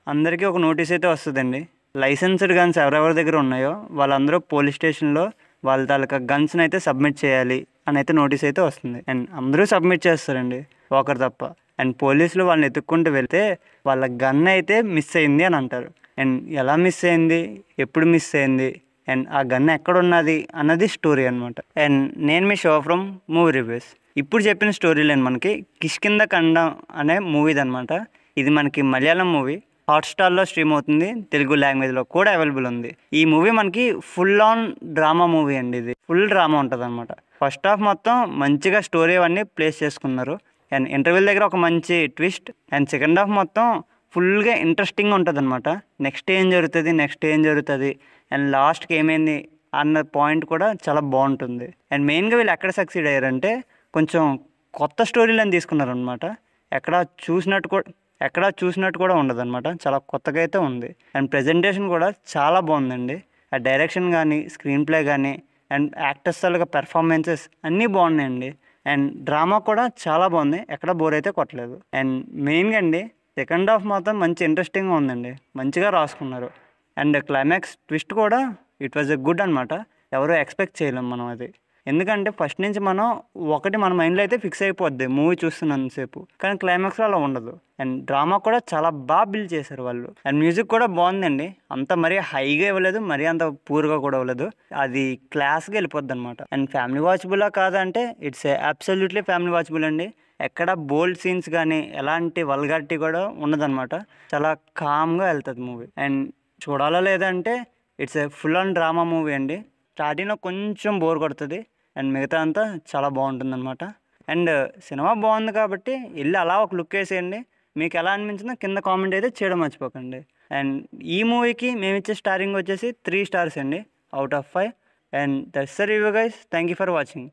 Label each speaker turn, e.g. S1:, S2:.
S1: అందరికీ ఒక నోటీస్ అయితే వస్తుందండి. లైసెన్స్డ్ గన్స్ ఎవరెవరి దగ్గర ఉన్నాయో వాళ్ళందరూ పోలీస్ స్టేషన్‌లో వాళ్ళ తాలూకా గన్స్‌ని అయితే సబ్మిట్ చేయాలి అని అయితే నోటీస్ అయితే వస్తుంది. అండ్ అందరూ సబ్మిట్ చేస్తారండి ఒకరు తప్ప. అండ్ పోలీసులు వాళ్ళని ఎతుక్కుంటూ వెళ్తే వాళ్ళ గన్ అయితే మిస్ అయింది అని అంటారు. అండ్ ఎలా మిస్ అయింది? ఎప్పుడు మిస్ అయింది? అండ్ ఆ గన్ ఎక్కడున్నది అన్నది స్టోరీ అనమాట. అండ్ నేను మీ షో ఫ్రమ్ మూవీ రివ్యూస్. ఇప్పుడు చెప్పిన స్టోరీలేను మనకి 'కిష్కింధ అనే మూవీదనమాట. ఇది మనకి మలయాళం మూవీ. హాట్‌స్టార్‌లో స్ట్రీమ్ అవుతుంది. తెలుగు లాంగ్వేజ్‌లో కూడా అవైలబుల్ ఉంది. ఈ మూవీ మనకి ఫుల్ ఆన్ డ్రామా మూవీ అండి ఇది. ఫుల్ డ్రామా ఉంటదనమాట. ఫస్ట్ హాఫ్ మొత్తం మంచిగా స్టోరీ అవన్నీ ప్లేస్ చేసుకున్నారు. అండ్ ఇంటర్వెల్ దగ్గర ఒక మంచి ట్విస్ట్. అండ్ సెకండ్ హాఫ్ మొత్తం ఫుల్‌గా ఇంట్రెస్టింగ్‌గా ఉంటదనమాట. నెక్స్ట్ ఏం జరుగుతది? అండ్ లాస్ట్‌కి ఏమైంది అన్న పాయింట్ కూడా చాలా బావుంటుంది. అండ్ మెయిన్‌గా వీళ్ళు ఎక్కడ సక్సీడ్ అయ్యారంటే కొంచెం కొత్త స్టోరీలను తీసుకున్నారనమాట. ఎక్కడా చూసినట్టు కూడా ఉండదనమాట. చాలా కొత్తగా అయితే ఉంది. అండ్ ప్రెజెంటేషన్ కూడా చాలా బాగుందండి. ఆ డైరెక్షన్ కానీ, స్క్రీన్ ప్లే కానీ, అండ్ యాక్టర్స్ తాలూకా పెర్ఫార్మెన్సెస్ అన్నీ బాగున్నాయండి. అండ్ డ్రామా కూడా చాలా బాగుంది. ఎక్కడ బోర్ అయితే కొట్టలేదు. అండ్ మెయిన్గా అండి సెకండ్ హాఫ్ మాత్రం మంచి ఇంట్రెస్టింగ్గా ఉందండి. మంచిగా రాసుకున్నారు. అండ్ క్లైమాక్స్ ట్విస్ట్ కూడా ఇట్ వాజ్ ఎ గుడ్ అనమాట. ఎవరు ఎక్స్పెక్ట్ చేయలేం మనం అది. ఎందుకంటే ఫస్ట్ నుంచి మనం ఒకటి మన మైండ్లో అయితే ఫిక్స్ అయిపోద్ది మూవీ చూస్తున్నంతసేపు. కానీ క్లైమాక్స్లో అలా ఉండదు. అండ్ డ్రామా కూడా చాలా బాగా బిల్డ్ చేశారు వాళ్ళు. అండ్ మ్యూజిక్ కూడా బాగుందండి. అంత మరీ హైగా ఇవ్వలేదు, మరీ అంత పూర్గా కూడా ఇవ్వలేదు. అది క్లాస్గా వెళ్ళిపోద్ది అనమాట. అండ్ ఫ్యామిలీ వాచబులా కాదంటే ఇట్స్ అబ్సల్యూట్లీ ఫ్యామిలీ వాచబుల్ అండి. ఎక్కడ బోల్డ్ సీన్స్ కానీ ఎలాంటి వల్గారిటీ కూడా ఉండదన్నమాట. చాలా కామ్గా వెళ్తుంది మూవీ. అండ్ చూడాలా లేదంటే it's a full on drama movie అండి. స్టార్టింగ్లో కొంచెం బోర్ కొడుతుంది. అండ్ మిగతా అంతా చాలా బాగుంటుందన్నమాట. అండ్ సినిమా బాగుంది కాబట్టి వెళ్ళి అలా ఒక లుక్ వేసేయండి. మీకు ఎలా అనిపించిందో కింద కామెంట్ అయితే చేయడం మర్చిపోకండి. అండ్ ఈ మూవీకి మేము ఇచ్చే స్టారింగ్ వచ్చేసి 3 స్టార్స్ అండి out of 5. And that's the review guys. Thank you for watching.